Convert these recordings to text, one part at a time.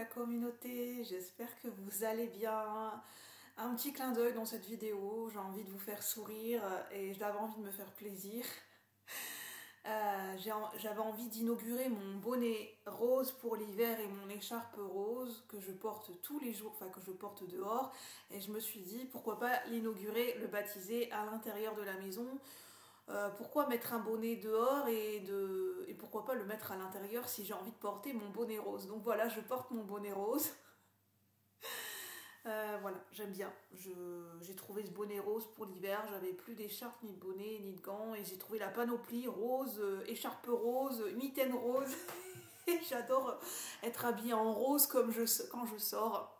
la communauté, j'espère que vous allez bien. Un petit clin d'œil dans cette vidéo, j'ai envie de vous faire sourire et j'avais envie de me faire plaisir. J'avais envie d'inaugurer mon bonnet rose pour l'hiver et mon écharpe rose que je porte tous les jours, enfin que je porte dehors. Et je me suis dit pourquoi pas l'inaugurer, le baptiser à l'intérieur de la maison. Pourquoi mettre un bonnet dehors et pourquoi pas le mettre à l'intérieur si j'ai envie de porter mon bonnet rose. Donc voilà, je porte mon bonnet rose. Voilà, j'aime bien. J'ai trouvé ce bonnet rose pour l'hiver. J'avais plus d'écharpe, ni de bonnet, ni de gants. Et j'ai trouvé la panoplie rose, écharpe rose, mitaine rose. Et j'adore être habillée en rose quand je sors.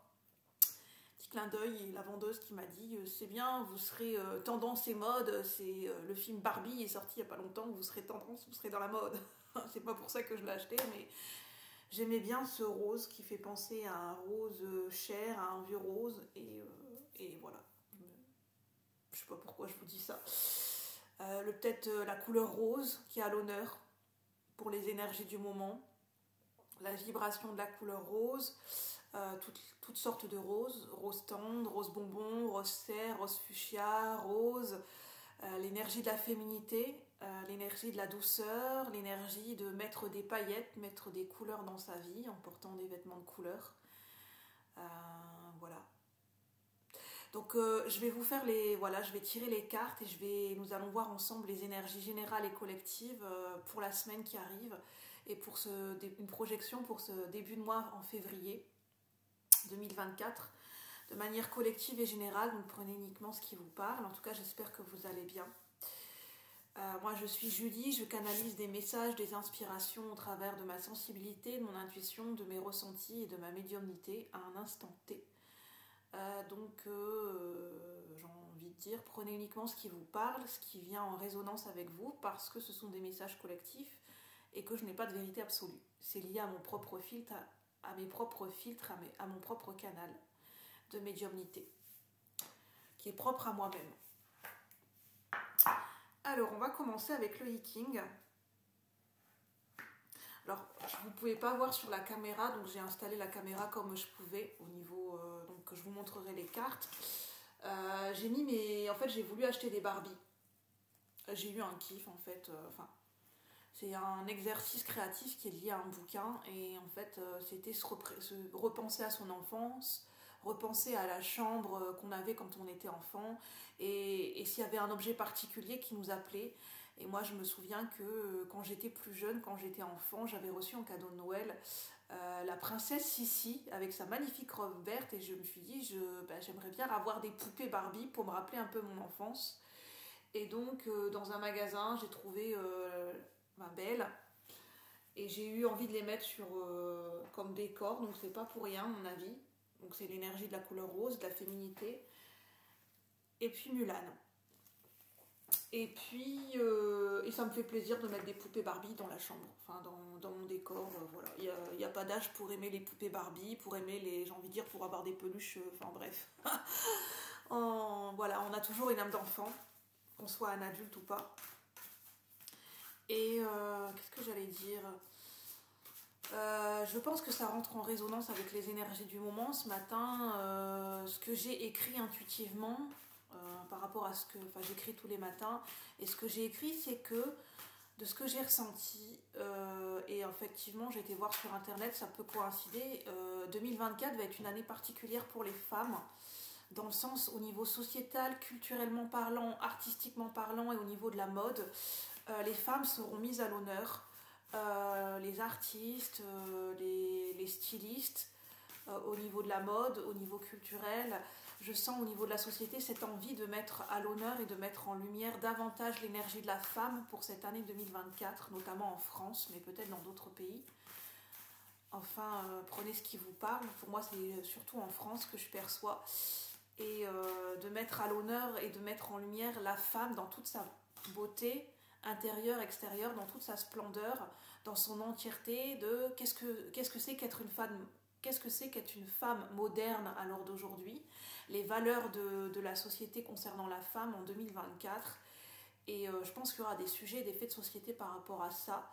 Petit clin d'œil, et la vendeuse qui m'a dit c'est bien, vous serez tendance et mode. C'est le film Barbie est sorti il n'y a pas longtemps. Vous serez tendance, vous serez dans la mode. C'est pas pour ça que je l'ai acheté, mais j'aimais bien ce rose qui fait penser à un rose cher, à un vieux rose, et voilà. Je sais pas pourquoi je vous dis ça. Peut-être la couleur rose qui est à l'honneur pour les énergies du moment. La vibration de la couleur rose, toutes sortes de roses, rose tendre, rose bonbon, rose serre, rose fuchsia, rose, l'énergie de la féminité, l'énergie de la douceur, l'énergie de mettre des paillettes, mettre des couleurs dans sa vie en portant des vêtements de couleur. Voilà. Donc je vais vous faire je vais tirer les cartes et nous allons voir ensemble les énergies générales et collectives pour la semaine qui arrive et pour une projection pour ce début de mois en février 2024 de manière collective et générale. Donc prenez uniquement ce qui vous parle. En tout cas, j'espère que vous allez bien. Moi, je suis Julie, je canalise des messages, des inspirations au travers de ma sensibilité, de mon intuition, de mes ressentis et de ma médiumnité à un instant T. J'ai envie de dire, prenez uniquement ce qui vous parle, ce qui vient en résonance avec vous, parce que ce sont des messages collectifs et que je n'ai pas de vérité absolue. C'est lié à mon propre filtre, à mes propres filtres, à mon propre canal de médiumnité, qui est propre à moi-même. Alors, on va commencer avec le Yiking. Alors, vous ne pouvez pas voir sur la caméra, donc j'ai installé la caméra comme je pouvais au niveau... donc, je vous montrerai les cartes. En fait, j'ai voulu acheter des Barbies. J'ai eu un kiff, en fait. C'est un exercice créatif qui est lié à un bouquin. Et en fait, c'était se repenser à son enfance, repenser à la chambre qu'on avait quand on était enfant. Et s'il y avait un objet particulier qui nous appelait. Et moi, je me souviens que quand j'étais plus jeune, quand j'étais enfant, j'avais reçu en cadeau de Noël la princesse Sissi avec sa magnifique robe verte. Et je me suis dit, j'aimerais bien avoir des poupées Barbie pour me rappeler un peu mon enfance. Et donc, dans un magasin, j'ai trouvé ma belle. Et j'ai eu envie de les mettre comme décor. Donc, c'est pas pour rien, à mon avis. Donc, c'est l'énergie de la couleur rose, de la féminité. Et puis, Mulan. Et puis, et ça me fait plaisir de mettre des poupées Barbie dans la chambre, enfin dans mon décor, voilà. Il n'y a pas d'âge pour aimer les poupées Barbie, pour aimer j'ai envie de dire, pour avoir des peluches, enfin bref. Voilà, on a toujours une âme d'enfant, qu'on soit un adulte ou pas. Et qu'est-ce que j'allais dire ? Je pense que ça rentre en résonance avec les énergies du moment. Ce matin, ce que j'ai écrit intuitivement, par rapport à j'écris tous les matins, et ce que j'ai écrit, c'est que de ce que j'ai ressenti, et effectivement j'ai été voir sur internet, ça peut coïncider, 2024 va être une année particulière pour les femmes, dans le sens au niveau sociétal, culturellement parlant, artistiquement parlant et au niveau de la mode, les femmes seront mises à l'honneur, les artistes, les stylistes, au niveau de la mode, au niveau culturel. Je sens au niveau de la société cette envie de mettre à l'honneur et de mettre en lumière davantage l'énergie de la femme pour cette année 2024, notamment en France, mais peut-être dans d'autres pays. Enfin, prenez ce qui vous parle. Pour moi, c'est surtout en France que je perçois. Et de mettre à l'honneur et de mettre en lumière la femme dans toute sa beauté, intérieure, extérieure, dans toute sa splendeur, dans son entièreté, de qu'est-ce que c'est qu'être une femme. Qu'est-ce que c'est qu'être une femme moderne à l'heure d'aujourd'hui, les valeurs de la société concernant la femme en 2024. Et je pense qu'il y aura des sujets, des faits de société par rapport à ça.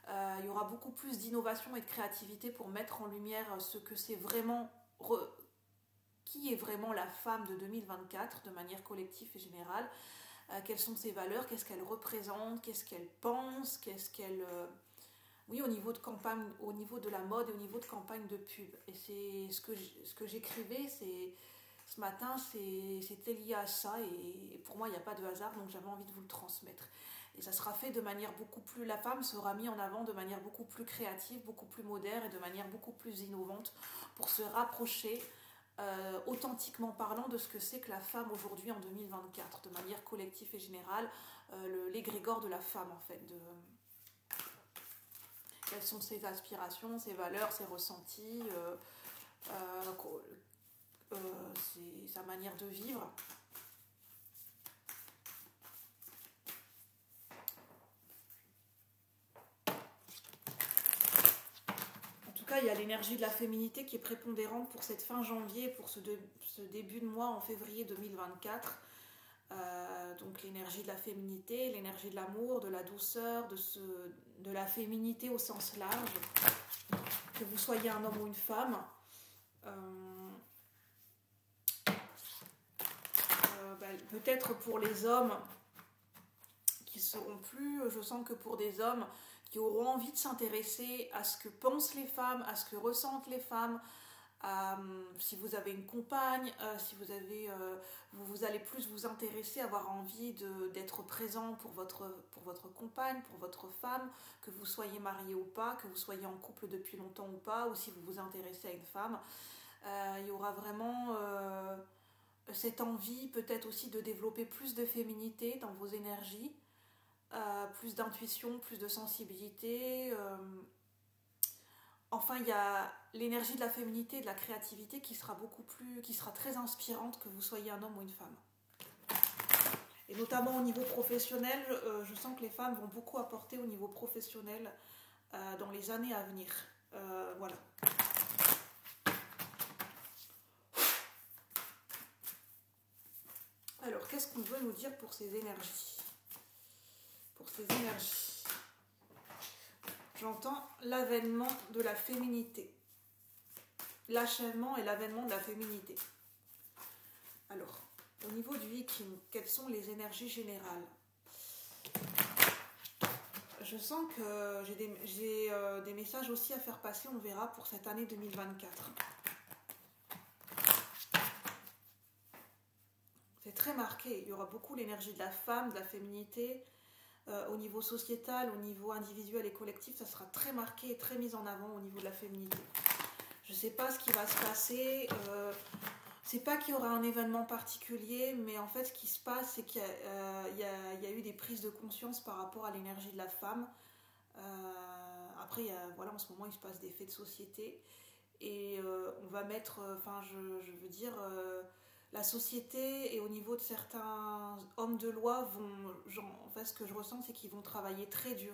Il y aura beaucoup plus d'innovation et de créativité pour mettre en lumière ce que c'est vraiment, qui est vraiment la femme de 2024 de manière collective et générale. Quelles sont ses valeurs, qu'est-ce qu'elle représente, qu'est-ce qu'elle pense, qu'est-ce qu'elle... Oui, au niveau de campagne, au niveau de la mode et au niveau de campagne de pub. Et c'est ce que j'écrivais, ce matin, c'était lié à ça. Et pour moi, il n'y a pas de hasard, donc j'avais envie de vous le transmettre. Et ça sera fait de manière beaucoup plus... La femme sera mise en avant de manière beaucoup plus créative, beaucoup plus moderne et de manière beaucoup plus innovante pour se rapprocher, authentiquement parlant, de ce que c'est que la femme aujourd'hui en 2024, de manière collective et générale, l'égrégore de la femme en fait, quelles sont ses aspirations, ses valeurs, ses ressentis, sa manière de vivre. En tout cas, il y a l'énergie de la féminité qui est prépondérante pour cette fin janvier, pour ce début de mois en février 2024. Donc l'énergie de la féminité, l'énergie de l'amour, de la douceur, de la féminité au sens large, que vous soyez un homme ou une femme. Peut-être pour les hommes qui seront plus, je sens que pour des hommes qui auront envie de s'intéresser à ce que pensent les femmes, à ce que ressentent les femmes, si vous avez une compagne, si vous avez, vous allez plus vous intéresser, avoir envie d'être présent pour votre compagne, pour votre femme, que vous soyez marié ou pas, que vous soyez en couple depuis longtemps ou pas, ou si vous vous intéressez à une femme. Il y aura vraiment cette envie peut-être aussi de développer plus de féminité dans vos énergies, plus d'intuition, plus de sensibilité. Enfin, il y a l'énergie de la féminité et de la créativité qui sera très inspirante, que vous soyez un homme ou une femme. Et notamment au niveau professionnel, je sens que les femmes vont beaucoup apporter au niveau professionnel dans les années à venir. Voilà. Alors, qu'est-ce qu'on veut nous dire pour ces énergies? Pour ces énergies, j'entends l'avènement de la féminité. L'achèvement et l'avènement de la féminité. Alors, au niveau du Viking, quelles sont les énergies générales? Je sens que j'ai des messages aussi à faire passer, on verra, pour cette année 2024. C'est très marqué, il y aura beaucoup l'énergie de la femme, de la féminité, au niveau sociétal, au niveau individuel et collectif, ça sera très marqué et très mis en avant au niveau de la féminité. Je ne sais pas ce qui va se passer, c'est pas qu'il y aura un événement particulier, mais en fait ce qui se passe, c'est qu'il y a eu des prises de conscience par rapport à l'énergie de la femme. Après, voilà, en ce moment il se passe des faits de société, et on va mettre, je veux dire... la société et au niveau de certains hommes de loi en fait, ce que je ressens, c'est qu'ils vont travailler très dur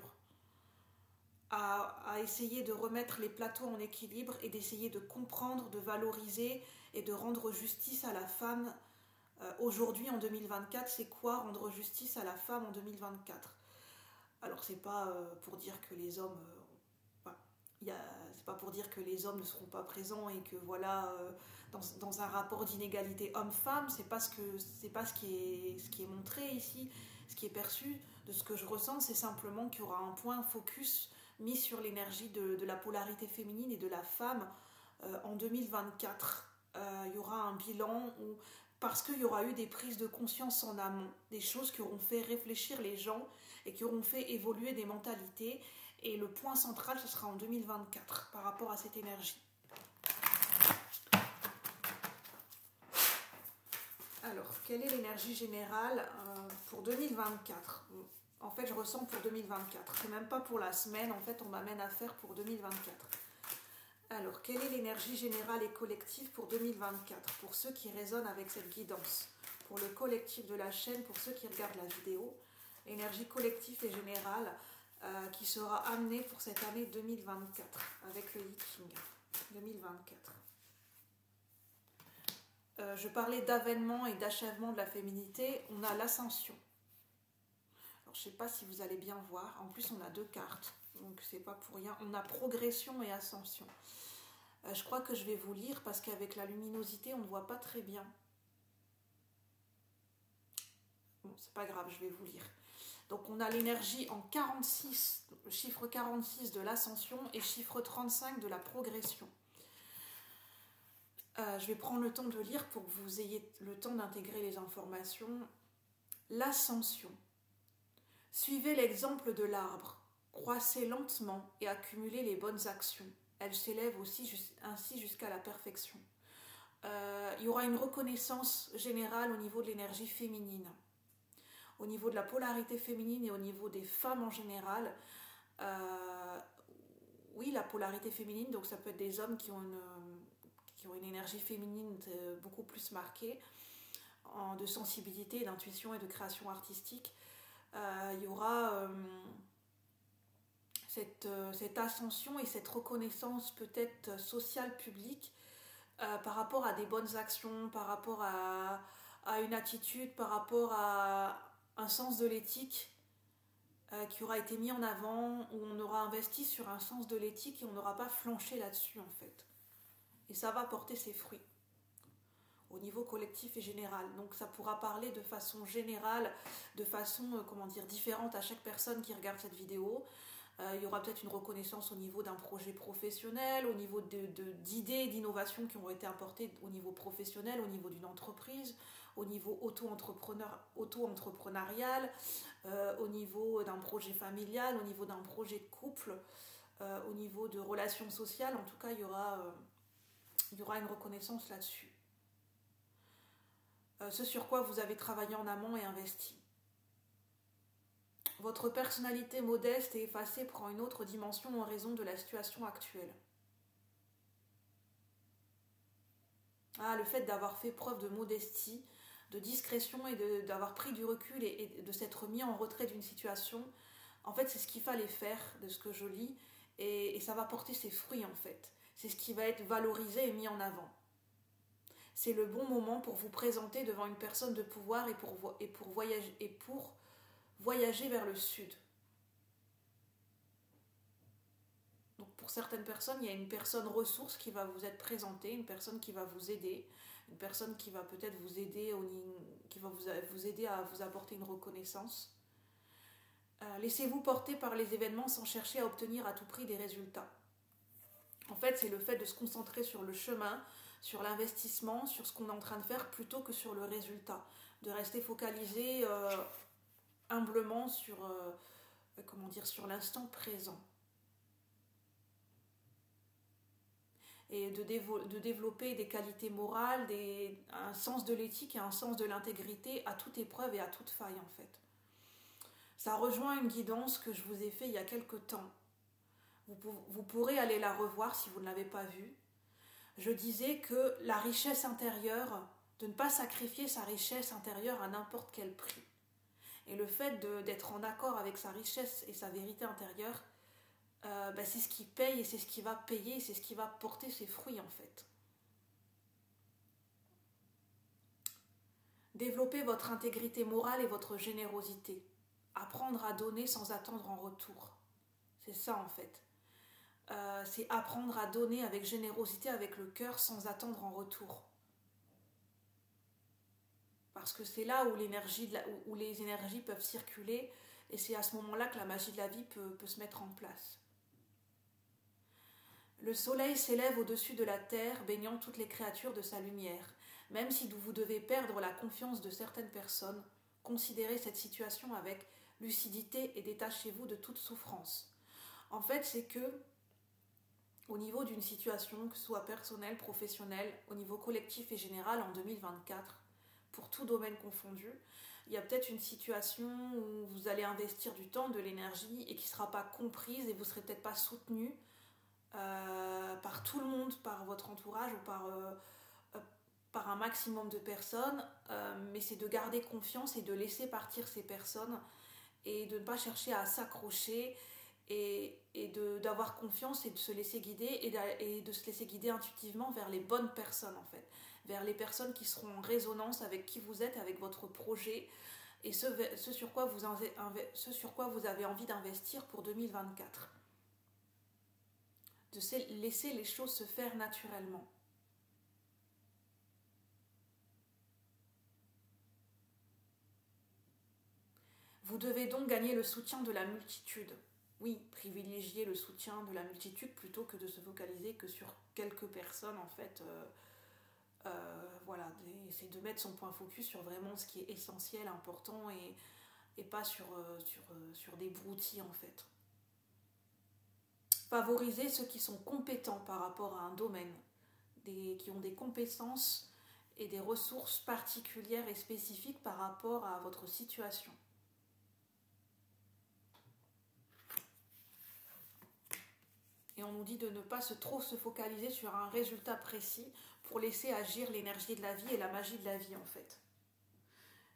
à essayer de remettre les plateaux en équilibre et d'essayer de comprendre, de valoriser et de rendre justice à la femme. Aujourd'hui, en 2024, c'est quoi rendre justice à la femme en 2024? Alors, c'est pas pour dire que les hommes... c'est pas pour dire que les hommes ne seront pas présents et que voilà, dans un rapport d'inégalité homme-femme, c'est pas ce qui est montré ici, ce qui est perçu. De ce que je ressens, c'est simplement qu'il y aura un point focus mis sur l'énergie de la polarité féminine et de la femme en 2024. Il y aura un bilan parce qu'il y aura eu des prises de conscience en amont, des choses qui auront fait réfléchir les gens et qui auront fait évoluer des mentalités. Et le point central, ce sera en 2024 par rapport à cette énergie. Alors, quelle est l'énergie générale pour 2024? En fait, je ressens pour 2024. C'est même pas pour la semaine, en fait, on m'amène à faire pour 2024. Alors, quelle est l'énergie générale et collective pour 2024? Pour ceux qui résonnent avec cette guidance. Pour le collectif de la chaîne, pour ceux qui regardent la vidéo. L'énergie collective et générale qui sera amenée pour cette année 2024 avec le Viking 2024. Je parlais d'avènement et d'achèvement de la féminité. On a l'ascension. Alors, je ne sais pas si vous allez bien voir. En plus, on a deux cartes. Donc c'est pas pour rien. On a progression et ascension. Je crois que je vais vous lire parce qu'avec la luminosité, on ne voit pas très bien. Bon, c'est pas grave, je vais vous lire. Donc on a l'énergie en 46, chiffre 46 de l'ascension et chiffre 35 de la progression. Je vais prendre le temps de lire pour que vous ayez le temps d'intégrer les informations. L'ascension. Suivez l'exemple de l'arbre. Croissez lentement et accumulez les bonnes actions. Elle s'élève aussi ainsi jusqu'à la perfection. Il y aura une reconnaissance générale au niveau de l'énergie féminine. Au niveau de la polarité féminine et au niveau des femmes en général, oui, la polarité féminine, donc ça peut être des hommes qui ont une énergie féminine beaucoup plus marquée, de sensibilité, d'intuition et de création artistique. Il y aura cette ascension et cette reconnaissance peut-être sociale, publique, par rapport à des bonnes actions, par rapport à une attitude, par rapport à un sens de l'éthique qui aura été mis en avant, où on aura investi sur un sens de l'éthique et on n'aura pas flanché là-dessus en fait. Et ça va porter ses fruits au niveau collectif et général. Donc ça pourra parler de façon générale, de façon différente à chaque personne qui regarde cette vidéo. Il y aura peut-être une reconnaissance au niveau d'un projet professionnel, au niveau d'idées et d'innovations qui ont été apportées au niveau professionnel, au niveau d'une entreprise, au niveau auto-entrepreneurial, au niveau d'un projet familial, au niveau d'un projet de couple, au niveau de relations sociales. En tout cas, il y aura une reconnaissance là-dessus. Ce sur quoi vous avez travaillé en amont et investi. Votre personnalité modeste et effacée prend une autre dimension en raison de la situation actuelle. Le fait d'avoir fait preuve de modestie, de discrétion et d'avoir pris du recul et de s'être mis en retrait d'une situation, en fait c'est ce qu'il fallait faire de ce que je lis et ça va porter ses fruits en fait. C'est ce qui va être valorisé et mis en avant. C'est le bon moment pour vous présenter devant une personne de pouvoir et pour voyager vers le sud. Donc pour certaines personnes, il y a une personne ressource qui va vous être présentée, une personne qui va vous aider, une personne qui va peut-être vous aider, qui va vous aider à vous apporter une reconnaissance. Laissez-vous porter par les événements sans chercher à obtenir à tout prix des résultats. En fait, c'est le fait de se concentrer sur le chemin, sur l'investissement, sur ce qu'on est en train de faire plutôt que sur le résultat. De rester focalisé humblement sur l'instant présent. Et de développer des qualités morales, un sens de l'éthique et un sens de l'intégrité à toute épreuve et à toute faille en fait. Ça rejoint une guidance que je vous ai faite il y a quelques temps. Vous pourrez aller la revoir si vous ne l'avez pas vue. Je disais que la richesse intérieure, de ne pas sacrifier sa richesse intérieure à n'importe quel prix. Et le fait d'être en accord avec sa richesse et sa vérité intérieure, c'est ce qui paye et c'est ce qui va payer et c'est ce qui va porter ses fruits en fait. Développez votre intégrité morale et votre générosité. Apprendre à donner sans attendre en retour. C'est ça en fait. C'est apprendre à donner avec générosité, avec le cœur, sans attendre en retour. Parce que c'est là où les énergies peuvent circuler et c'est à ce moment-là que la magie de la vie peut se mettre en place. Le soleil s'élève au-dessus de la terre, baignant toutes les créatures de sa lumière. Même si vous devez perdre la confiance de certaines personnes, considérez cette situation avec lucidité et détachez-vous de toute souffrance. En fait, c'est que au niveau d'une situation, que ce soit personnelle, professionnelle, au niveau collectif et général en 2024, pour tout domaine confondu, il y a peut-être une situation où vous allez investir du temps, de l'énergie et qui ne sera pas comprise et vous ne serez peut-être pas soutenu par tout le monde, par votre entourage ou par un maximum de personnes, mais c'est de garder confiance et de laisser partir ces personnes et de ne pas chercher à s'accrocher et d'avoir confiance et de se laisser guider et de se laisser guider intuitivement vers les bonnes personnes en fait, vers les personnes qui seront en résonance avec qui vous êtes, avec votre projet et ce sur quoi vous avez envie d'investir pour 2024. de laisser les choses se faire naturellement. Vous devez donc gagner le soutien de la multitude. Oui, privilégier le soutien de la multitude plutôt que de se focaliser que sur quelques personnes, en fait. Voilà, c'est de mettre son point focus sur vraiment ce qui est essentiel, important, et pas sur des broutilles, en fait. Favoriser ceux qui sont compétents par rapport à un domaine, qui ont des compétences et des ressources particulières et spécifiques par rapport à votre situation. Et on nous dit de ne pas trop se focaliser sur un résultat précis pour laisser agir l'énergie de la vie et la magie de la vie, en fait.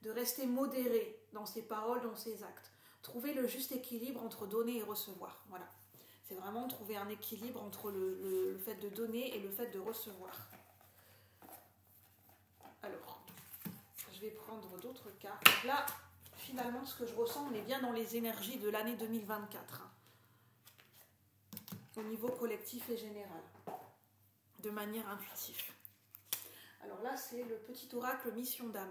De rester modéré dans ses paroles, dans ses actes. Trouver le juste équilibre entre donner et recevoir. Voilà. C'est vraiment trouver un équilibre entre le fait de donner et le fait de recevoir. Alors, je vais prendre d'autres cartes. Donc là, finalement, ce que je ressens, on est bien dans les énergies de l'année 2024. Au niveau collectif et général. De manière intuitive. Alors là, c'est le petit oracle Mission d'âme.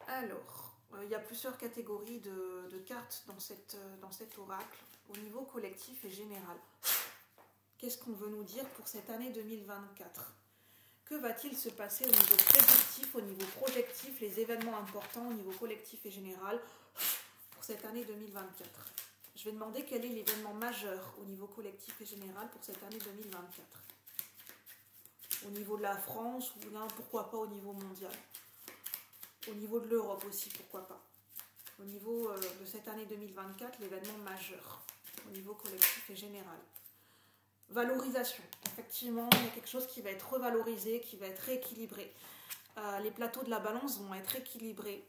Alors, il y a plusieurs catégories de cartes dans cet oracle, au niveau collectif et général. Qu'est-ce qu'on veut nous dire pour cette année 2024 ? Que va-t-il se passer au niveau prédictif, au niveau projectif, les événements importants au niveau collectif et général pour cette année 2024 ? Je vais demander quel est l'événement majeur au niveau collectif et général pour cette année 2024. Au niveau de la France, ou bien pourquoi pas au niveau mondial. Au niveau de l'Europe aussi, pourquoi pas. Au niveau de cette année 2024, l'événement majeur, au niveau collectif et général. Valorisation. Effectivement, il y a quelque chose qui va être revalorisé, qui va être rééquilibré. Les plateaux de la balance vont être équilibrés.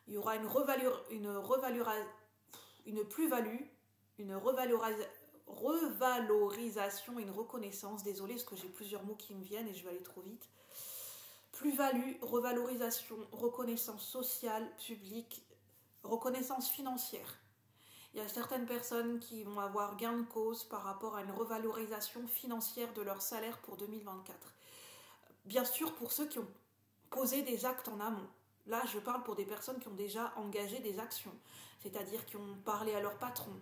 Il y aura une plus-value, une revalorisation, une reconnaissance. Désolée, parce que j'ai plusieurs mots qui me viennent et je vais aller trop vite. Plus-value, revalorisation, reconnaissance sociale, publique, reconnaissance financière. Il y a certaines personnes qui vont avoir gain de cause par rapport à une revalorisation financière de leur salaire pour 2024. Bien sûr, pour ceux qui ont posé des actes en amont. Là, je parle pour des personnes qui ont déjà engagé des actions, c'est-à-dire qui ont parlé à leur patron,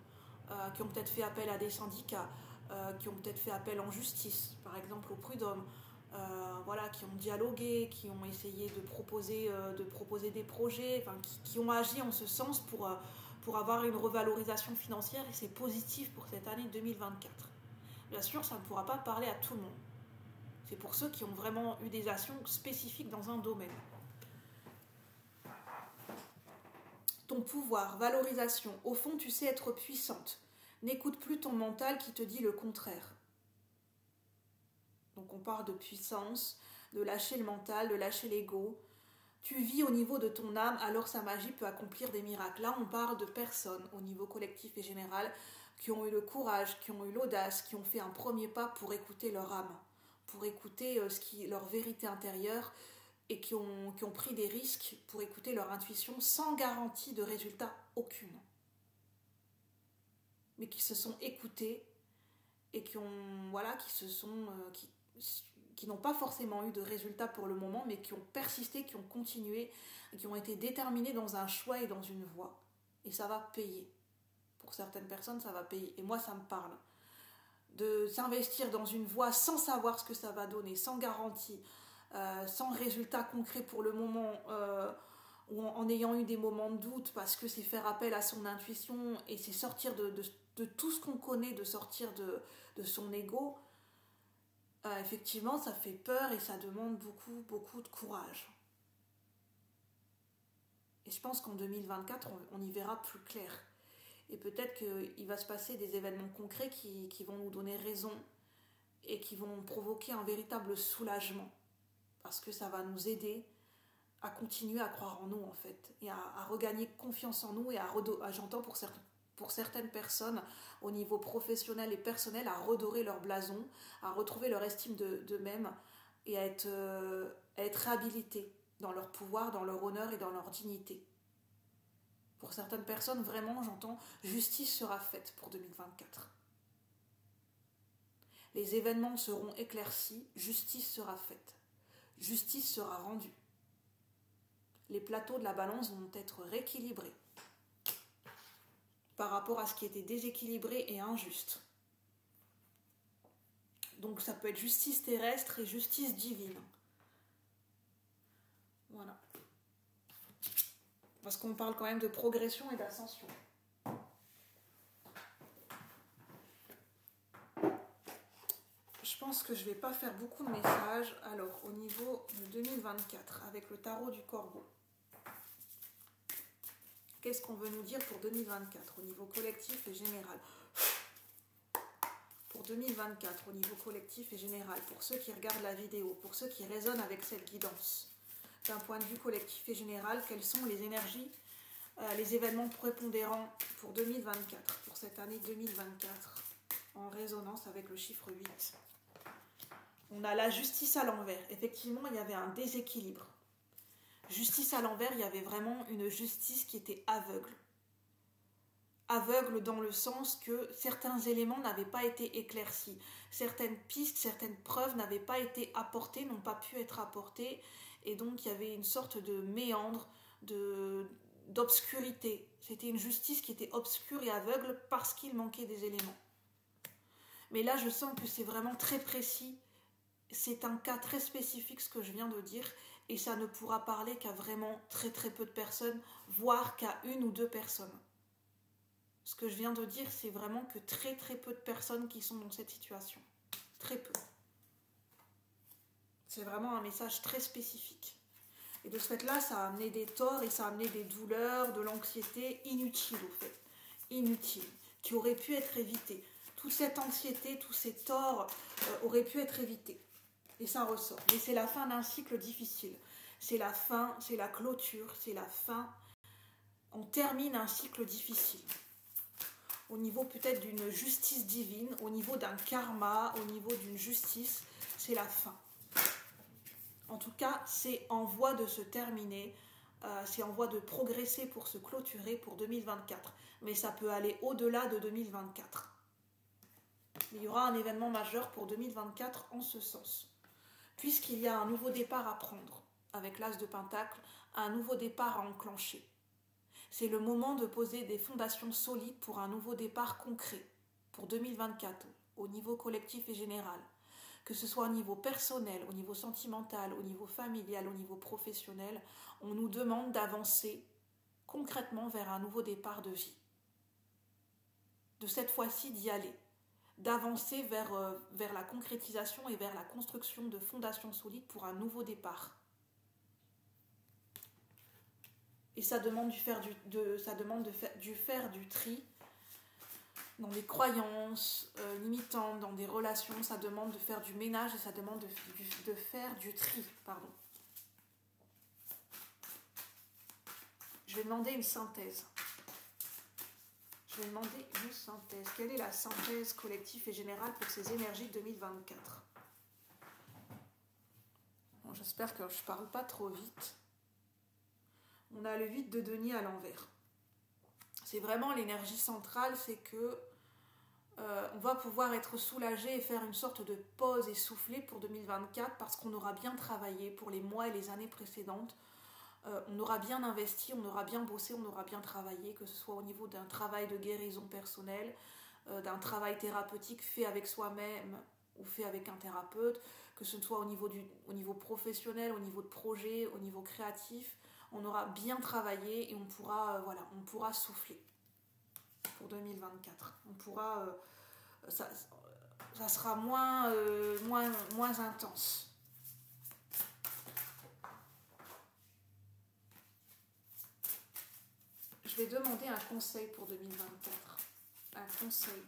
qui ont peut-être fait appel à des syndicats, qui ont peut-être fait appel en justice, par exemple au prud'homme, voilà, qui ont dialogué, qui ont essayé de proposer des projets, enfin, qui ont agi en ce sens pour avoir une revalorisation financière, et c'est positif pour cette année 2024. Bien sûr, ça ne pourra pas parler à tout le monde. C'est pour ceux qui ont vraiment eu des actions spécifiques dans un domaine. Ton pouvoir, valorisation. Au fond, tu sais être puissante. N'écoute plus ton mental qui te dit le contraire. Donc on parle de puissance, de lâcher le mental, de lâcher l'ego. Tu vis au niveau de ton âme, alors sa magie peut accomplir des miracles. Là, on parle de personnes au niveau collectif et général qui ont eu le courage, qui ont eu l'audace, qui ont fait un premier pas pour écouter leur âme, pour écouter leur vérité intérieure, et qui ont pris des risques pour écouter leur intuition sans garantie de résultat aucune. Mais qui se sont écoutés et qui n'ont pas forcément eu de résultats pour le moment, mais qui ont persisté, qui ont continué, qui ont été déterminés dans un choix et dans une voie. Et ça va payer. Pour certaines personnes, ça va payer. Et moi, ça me parle. De s'investir dans une voie sans savoir ce que ça va donner, sans garantie, sans résultat concret pour le moment, ou en ayant eu des moments de doute, parce que c'est faire appel à son intuition et c'est sortir de tout ce qu'on connaît, de sortir de son ego. Effectivement, ça fait peur et ça demande beaucoup, beaucoup de courage. Et je pense qu'en 2024, on y verra plus clair. Et peut-être qu'il va se passer des événements concrets qui vont nous donner raison et qui vont provoquer un véritable soulagement. Parce que ça va nous aider à continuer à croire en nous, en fait, et à regagner confiance en nous, et j'entends pour certaines personnes, au niveau professionnel et personnel, à redorer leur blason, à retrouver leur estime d'eux-mêmes, et à être réhabilités dans leur pouvoir, dans leur honneur et dans leur dignité. Pour certaines personnes, vraiment, j'entends justice sera faite pour 2024. Les événements seront éclaircis, justice sera faite. Justice sera rendue. Les plateaux de la balance vont être rééquilibrés par rapport à ce qui était déséquilibré et injuste. Donc ça peut être justice terrestre et justice divine. Voilà. Parce qu'on parle quand même de progression et d'ascension. Je pense que je ne vais pas faire beaucoup de messages. Alors, au niveau de 2024, avec le tarot du corbeau, qu'est-ce qu'on veut nous dire pour 2024 au niveau collectif et général? Pour 2024, au niveau collectif et général, pour ceux qui regardent la vidéo, pour ceux qui résonnent avec cette guidance, d'un point de vue collectif et général, quelles sont les énergies, les événements prépondérants pour 2024, pour cette année 2024, en résonance avec le chiffre 8. On a la justice à l'envers. Effectivement, il y avait un déséquilibre. Justice à l'envers, il y avait vraiment une justice qui était aveugle. Aveugle dans le sens que certains éléments n'avaient pas été éclaircis. Certaines pistes, certaines preuves n'avaient pas été apportées, n'ont pas pu être apportées. Et donc, il y avait une sorte de méandre, d'obscurité. C'était une justice qui était obscure et aveugle parce qu'il manquait des éléments. Mais là, je sens que c'est vraiment très précis. C'est un cas très spécifique ce que je viens de dire et ça ne pourra parler qu'à vraiment très très peu de personnes, voire qu'à 1 ou 2 personnes. Ce que je viens de dire, c'est vraiment que très très peu de personnes qui sont dans cette situation. Très peu. C'est vraiment un message très spécifique. Et de ce fait-là, ça a amené des torts et ça a amené des douleurs, de l'anxiété inutile au fait. Inutile. Qui auraient pu être évités. Toute cette anxiété, tous ces torts auraient pu être évités. Et ça ressort. Mais c'est la fin d'un cycle difficile. C'est la fin, c'est la clôture, c'est la fin. On termine un cycle difficile. Au niveau peut-être d'une justice divine, au niveau d'un karma, au niveau d'une justice, c'est la fin. En tout cas, c'est en voie de se terminer, c'est en voie de progresser pour se clôturer pour 2024. Mais ça peut aller au-delà de 2024. Il y aura un événement majeur pour 2024 en ce sens. Puisqu'il y a un nouveau départ à prendre, avec l'As de Pentacle, un nouveau départ à enclencher. C'est le moment de poser des fondations solides pour un nouveau départ concret, pour 2024, au niveau collectif et général. Que ce soit au niveau personnel, au niveau sentimental, au niveau familial, au niveau professionnel, on nous demande d'avancer concrètement vers un nouveau départ de vie. De cette fois-ci, d'y aller. D'avancer vers la concrétisation et vers la construction de fondations solides pour un nouveau départ. Et ça demande de faire du tri dans des croyances limitantes, dans des relations, ça demande de faire du ménage et ça demande de faire du tri. Pardon. Je vais demander une synthèse. Quelle est la synthèse collective et générale pour ces énergies 2024 ? Bon, j'espère que je ne parle pas trop vite. On a le 8 de denier à l'envers. C'est vraiment l'énergie centrale, c'est que on va pouvoir être soulagé et faire une sorte de pause et souffler pour 2024 parce qu'on aura bien travaillé pour les mois et les années précédentes. On aura bien investi, on aura bien bossé, on aura bien travaillé, que ce soit au niveau d'un travail de guérison personnelle, d'un travail thérapeutique fait avec soi-même ou fait avec un thérapeute, que ce soit au niveau professionnel, au niveau de projet, au niveau créatif. On aura bien travaillé et on pourra souffler pour 2024. On pourra, ça sera moins intense. Je vais demander un conseil pour 2024. Un conseil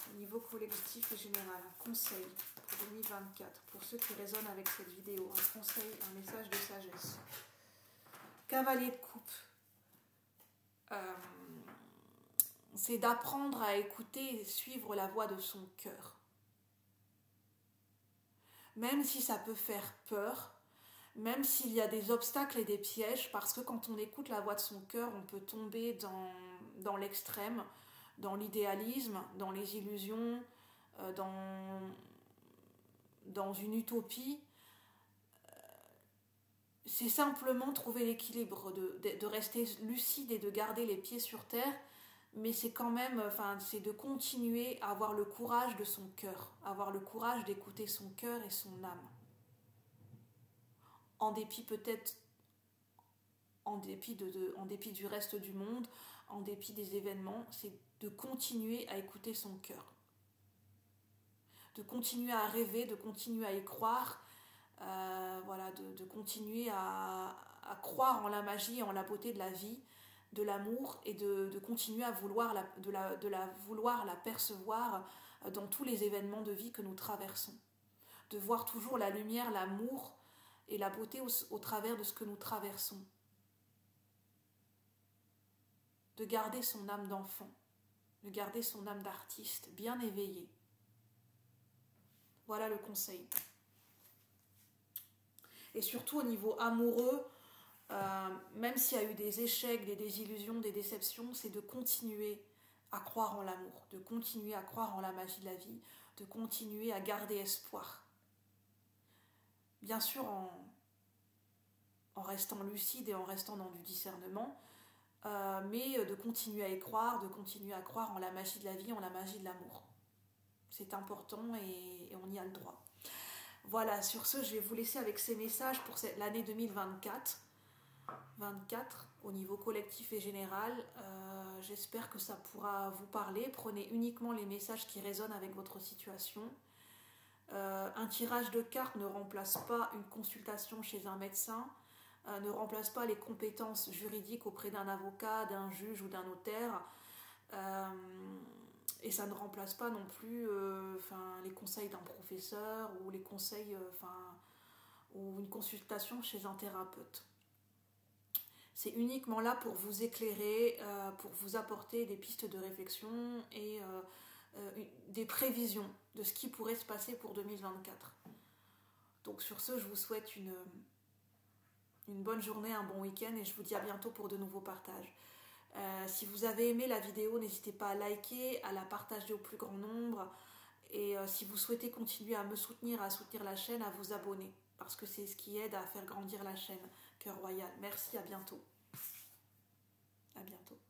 au niveau collectif et général. Un conseil pour 2024. Pour ceux qui résonnent avec cette vidéo. Un conseil, un message de sagesse. Cavalier de coupe. C'est d'apprendre à écouter et suivre la voix de son cœur. Même si ça peut faire peur, même s'il y a des obstacles et des pièges, parce que quand on écoute la voix de son cœur, on peut tomber dans l'extrême, dans l'idéalisme, dans les illusions, dans une utopie. C'est simplement trouver l'équilibre, de rester lucide et de garder les pieds sur terre, mais c'est quand même, c'est de continuer à avoir le courage de son cœur, avoir le courage d'écouter son cœur et son âme. En dépit peut-être, en dépit du reste du monde, en dépit des événements, c'est de continuer à écouter son cœur. De continuer à rêver, de continuer à y croire, de continuer à croire en la magie et en la beauté de la vie, de l'amour, et de continuer à vouloir vouloir la percevoir dans tous les événements de vie que nous traversons. De voir toujours la lumière, l'amour et la beauté au travers de ce que nous traversons. De garder son âme d'enfant, de garder son âme d'artiste bien éveillée. Voilà le conseil. Et surtout au niveau amoureux, même s'il y a eu des échecs, des désillusions, des déceptions, c'est de continuer à croire en l'amour, de continuer à croire en la magie de la vie, de continuer à garder espoir. Bien sûr en restant lucide et en restant dans du discernement, mais de continuer à y croire, de continuer à croire en la magie de la vie, en la magie de l'amour. C'est important et on y a le droit. Voilà, sur ce, je vais vous laisser avec ces messages pour l'année 2024. Au niveau collectif et général. J'espère que ça pourra vous parler. Prenez uniquement les messages qui résonnent avec votre situation. Un tirage de cartes ne remplace pas une consultation chez un médecin, ne remplace pas les compétences juridiques auprès d'un avocat, d'un juge ou d'un notaire. Et ça ne remplace pas non plus les conseils d'un professeur ou les conseils, ou une consultation chez un thérapeute. C'est uniquement là pour vous éclairer, pour vous apporter des pistes de réflexion et des prévisions de ce qui pourrait se passer pour 2024. Donc sur ce, je vous souhaite une bonne journée, un bon week-end et je vous dis à bientôt pour de nouveaux partages. Si vous avez aimé la vidéo, n'hésitez pas à liker, à la partager au plus grand nombre et si vous souhaitez continuer à me soutenir, à soutenir la chaîne, à vous abonner parce que c'est ce qui aide à faire grandir la chaîne Cœur Royal. Merci, à bientôt. À bientôt.